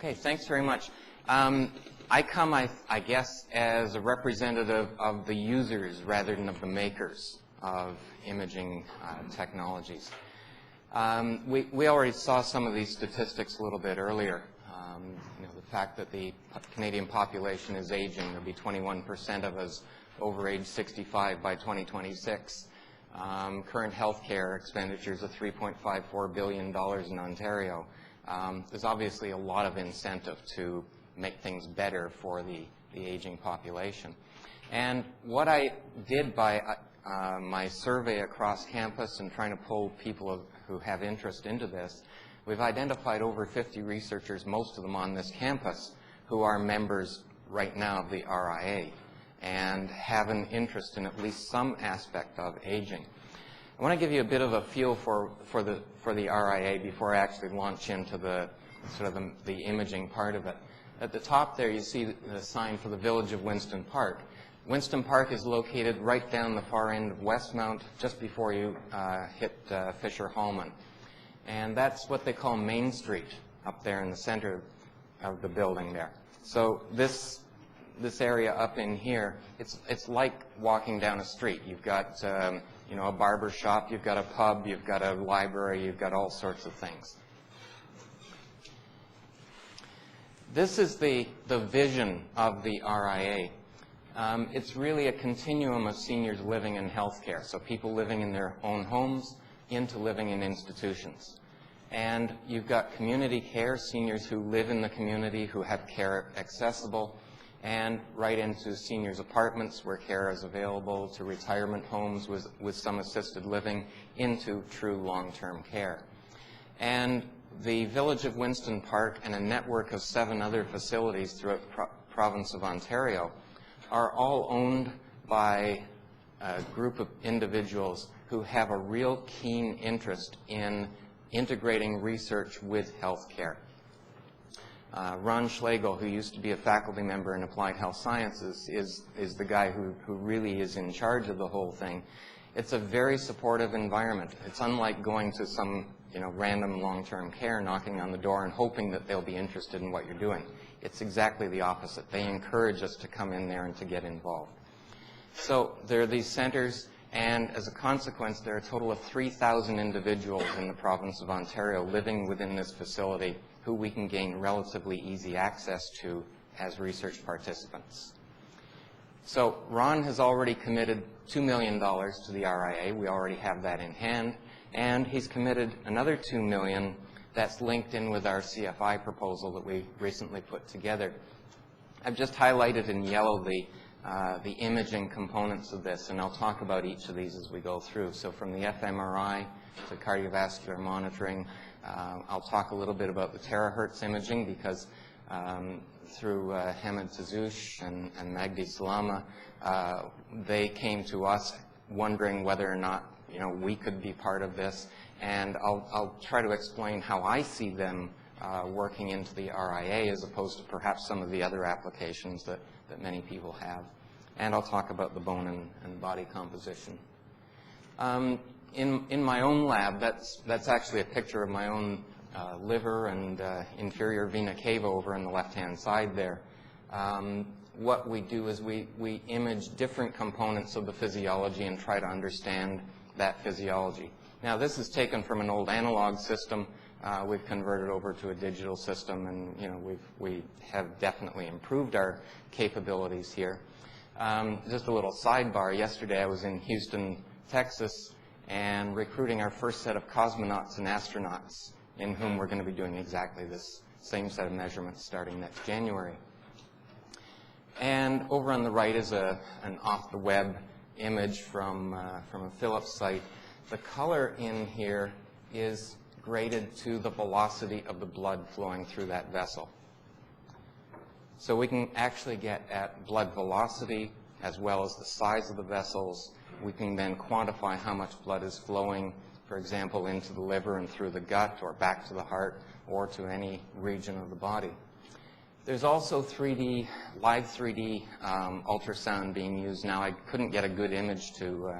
Okay, thanks very much. I come, I guess, as a representative of the users rather than of the makers of imaging technologies. We already saw some of these statistics a little bit earlier. The fact that the Canadian population is aging, there'll be 21% of us over age 65 by 2026. Current health care expenditures of $3.54 billion in Ontario. There's obviously a lot of incentive to make things better for the aging population. And what I did by my survey across campus and trying to pull people who have interest into this, we've identified over 50 researchers, most of them on this campus, who are members right now of the RIA and have an interest in at least some aspect of aging. I want to give you a bit of a feel for the RIA before I actually launch into the imaging part of it. At the top there you see the sign for the village of Winston Park. Winston Park is located right down the far end of Westmount, just before you hit Fisher-Hallman. And that's what they call Main Street, up there in the center of the building there. So this area up in here, it's like walking down a street. You've got a barber shop, you've got a pub, you've got a library, you've got all sorts of things. This is the vision of the RIA. It's really a continuum of seniors living in healthcare, so people living in their own homes into living in institutions. And you've got community care, seniors who live in the community, who have care accessible, and right into seniors' apartments where care is available, to retirement homes with some assisted living, into true long-term care. And the village of Winston Park and a network of 7 other facilities throughout the province of Ontario are all owned by a group of individuals who have a real keen interest in integrating research with healthcare. Ron Schlegel, who used to be a faculty member in applied health sciences, is the guy who really is in charge of the whole thing. It's a very supportive environment. It's unlike going to some random long-term care, knocking on the door and hoping that they'll be interested in what you're doing. It's exactly the opposite. They encourage us to come in there and to get involved. So there are these centers, and as a consequence, there are a total of 3,000 individuals in the province of Ontario living within this facility who we can gain relatively easy access to as research participants. So Ron has already committed $2 million to the RIA. We already have that in hand. And he's committed another $2 million that's linked in with our CFI proposal that we recently put together. I've just highlighted in yellow the imaging components of this, and I'll talk about each of these as we go through. So from the Fmri to cardiovascular monitoring, I'll talk a little bit about the terahertz imaging because through Hamid Tazoush and Magdi Salama, they came to us wondering whether or not we could be part of this, and I'll try to explain how I see them working into the RIA as opposed to perhaps some of the other applications that many people have. And I'll talk about the bone and body composition. In my own lab, that's actually a picture of my own liver and inferior vena cava over on the left-hand side there. What we do is we image different components of the physiology and try to understand that physiology. Now, this is taken from an old analog system. We've converted over to a digital system, and we have definitely improved our capabilities here. Just a little sidebar. Yesterday, I was in Houston, Texas, and recruiting our first set of cosmonauts and astronauts, in whom we're going to be doing exactly this same set of measurements starting next January. And over on the right is an off-the-web image from a Philips site. The color in here is graded to the velocity of the blood flowing through that vessel. So we can actually get at blood velocity as well as the size of the vessels. We can then quantify how much blood is flowing, for example, into the liver and through the gut or back to the heart or to any region of the body. There's also live 3D ultrasound being used now. I couldn't get a good image to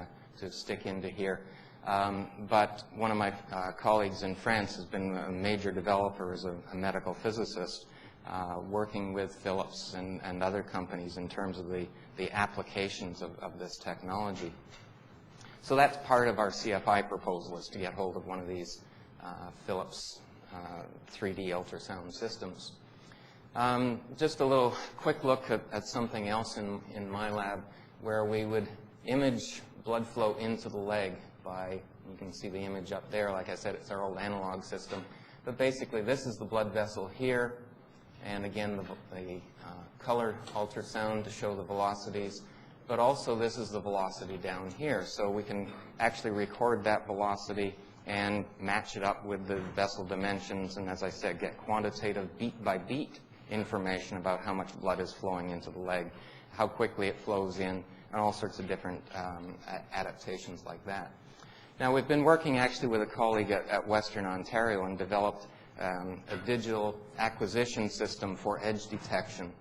stick into here. But one of my colleagues in France has been a major developer as a medical physicist working with Philips and other companies in terms of the applications of this technology. So that's part of our CFI proposal, is to get hold of one of these Philips 3D ultrasound systems. Just a little quick look at something else in my lab, where we would image blood flow into the leg by, you can see the image up there. Like I said, it's our old analog system. But basically, this is the blood vessel here, and again, the color ultrasound to show the velocities. But also, this is the velocity down here. So we can actually record that velocity and match it up with the vessel dimensions, and as I said, get quantitative beat-by-beat information about how much blood is flowing into the leg, how quickly it flows in, and all sorts of different adaptations like that. Now, we've been working actually with a colleague at Western Ontario and developed a digital acquisition system for edge detection,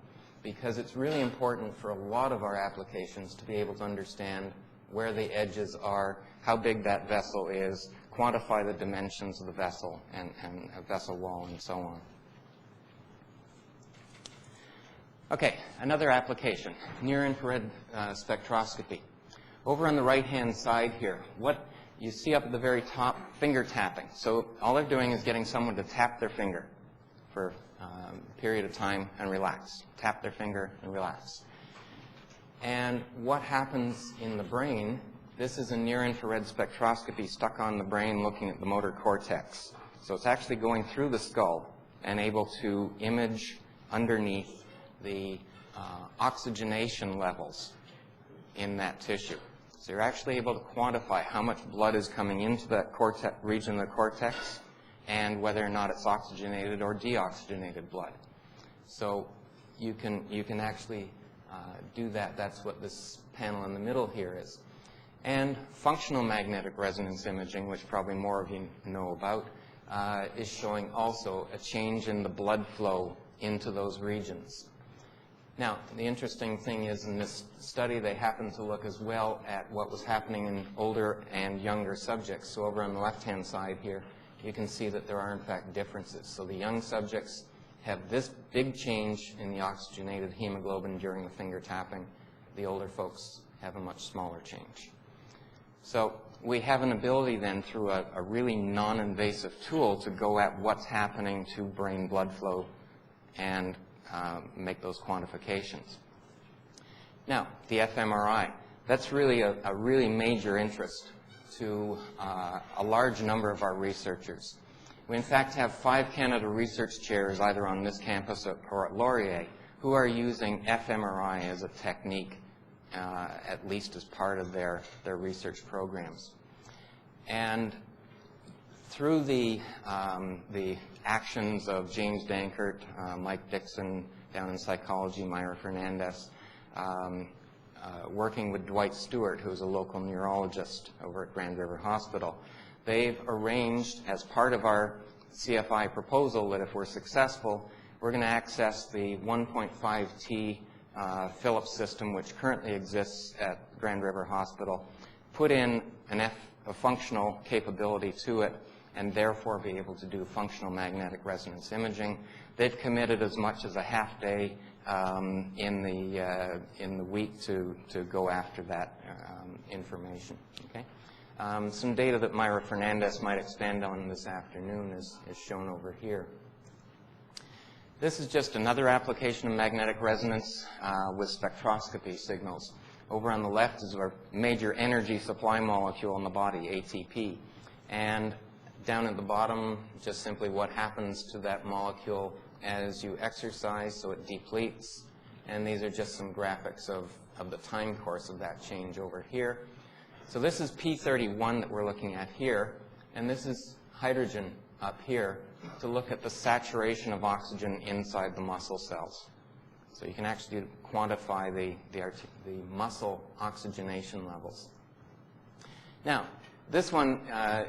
because it's really important for a lot of our applications to be able to understand where the edges are, how big that vessel is, quantify the dimensions of the vessel and a vessel wall, and so on. Okay, another application, near-infrared spectroscopy. Over on the right-hand side here, what you see up at the very top, finger tapping. So all they're doing is getting someone to tap their finger for a period of time and relax. Tap their finger and relax. And what happens in the brain, this is a near-infrared spectroscopy stuck on the brain looking at the motor cortex. So it's actually going through the skull and able to image underneath the oxygenation levels in that tissue. So you're actually able to quantify how much blood is coming into that region of the cortex and whether or not it's oxygenated or deoxygenated blood. So you can actually do that. That's what this panel in the middle here is. And functional magnetic resonance imaging, which probably more of you know about, is showing also a change in the blood flow into those regions. Now, the interesting thing is, in this study, they happened to look as well at what was happening in older and younger subjects. So over on the left-hand side here, you can see that there are, in fact, differences. So the young subjects have this big change in the oxygenated hemoglobin during the finger tapping. The older folks have a much smaller change. So we have an ability then, through a really non-invasive tool, to go at what's happening to brain blood flow and make those quantifications. Now, the Fmri, that's really a really major interest to a large number of our researchers. We, in fact, have 5 Canada research chairs, either on this campus or at RIA, who are using Fmri as a technique, at least as part of their research programs. And through the actions of James Dankert, Mike Dixon down in psychology, Myra Fernandez, working with Dwight Stewart, who's a local neurologist over at Grand River Hospital, they've arranged, as part of our CFI proposal, that if we're successful, we're going to access the 1.5T Philips system, which currently exists at Grand River Hospital, put in a functional capability to it, and therefore be able to do functional magnetic resonance imaging. They've committed as much as a half day in the week to go after that information. Okay? Some data that Myra Fernandez might expand on this afternoon is shown over here. This is just another application of magnetic resonance with spectroscopy signals. Over on the left is our major energy supply molecule in the body, ATP. And down at the bottom, just simply what happens to that molecule as you exercise, so it depletes. And these are just some graphics of the time course of that change over here. So this is P31 that we're looking at here, and this is hydrogen up here to look at the saturation of oxygen inside the muscle cells. So you can actually quantify the muscle oxygenation levels. Now, this one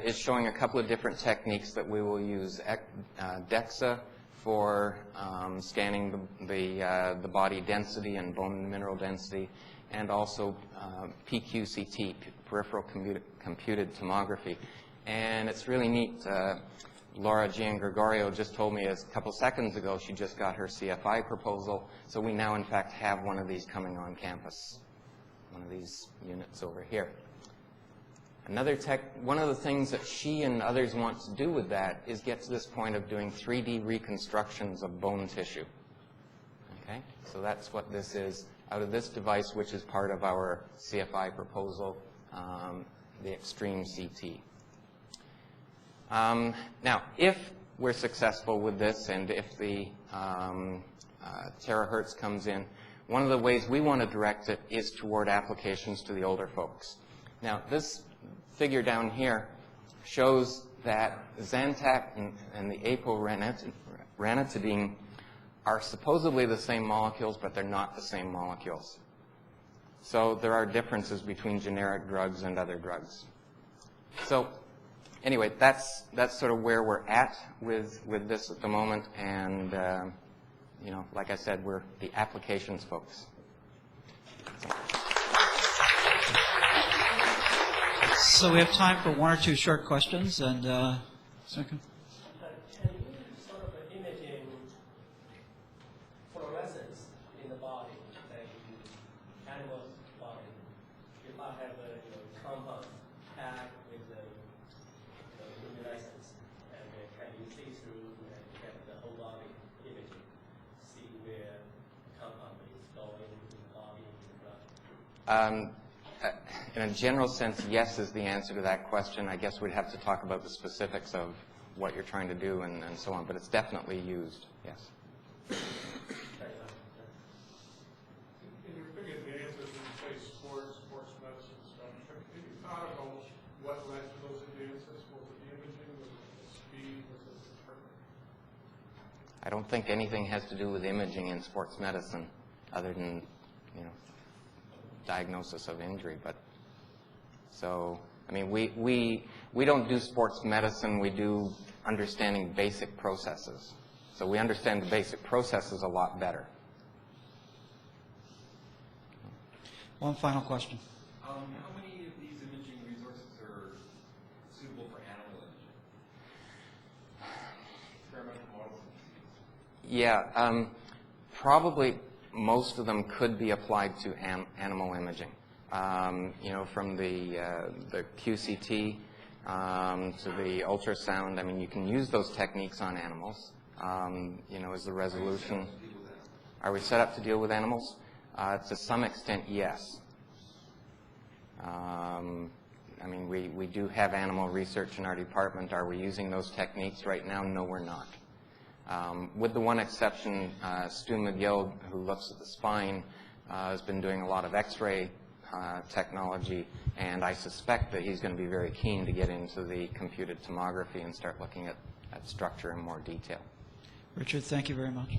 is showing a couple of different techniques that we will use. DEXA for scanning the body density and bone mineral density, and also PQCT, peripheral computed tomography. And it's really neat. Laura Giangregorio just told me a couple seconds ago she just got her CFI proposal, so we now in fact have one of these coming on campus, one of these units over here. One of the things that she and others want to do with that is get to this point of doing 3D reconstructions of bone tissue. Okay, so that's what this is out of this device, which is part of our CFI proposal, the Extreme CT. Now, if we're successful with this and if the terahertz comes in, one of the ways we want to direct it is toward applications to the older folks. Now, this figure down here shows that Zantac and the aporanitidine are supposedly the same molecules, but they're not the same molecules. So there are differences between generic drugs and other drugs. So anyway, that's sort of where we're at with this at the moment, and you know, like I said, we're the applications folks. So we have time for one or two short questions, and second. Can you sort of imaging fluorescence in the body, like in animal's body? If I have a compound packed with the luminescence, and can you see through and get the whole body imaging, see where the compound is going in the body, in the blood? In a general sense, yes is the answer to that question. I guess we'd have to talk about the specifics of what you're trying to do and so on, but it's definitely used, yes. In your big advances in, say, sports medicine stuff, have you thought about what led to those advances? Was it the imaging, was it the speed, was it the treatment? I don't think anything has to do with imaging in sports medicine other than, you know, diagnosis of injury. But so, I mean, we don't do sports medicine. We do understanding basic processes. So we understand the basic processes a lot better. One final question. How many of these imaging resources are suitable for animal imaging? Experimental models of disease. Yeah, probably most of them could be applied to animal imaging. You know, from the QCT to the ultrasound. I mean, you can use those techniques on animals. You know, as the resolution. Are we set up to deal with animals? To some extent, yes. I mean, we do have animal research in our department. Are we using those techniques right now? No, we're not. With the one exception, Stu McGill, who looks at the spine, has been doing a lot of X-ray technology, and I suspect that he's going to be very keen to get into the computed tomography and start looking at structure in more detail. Richard, thank you very much.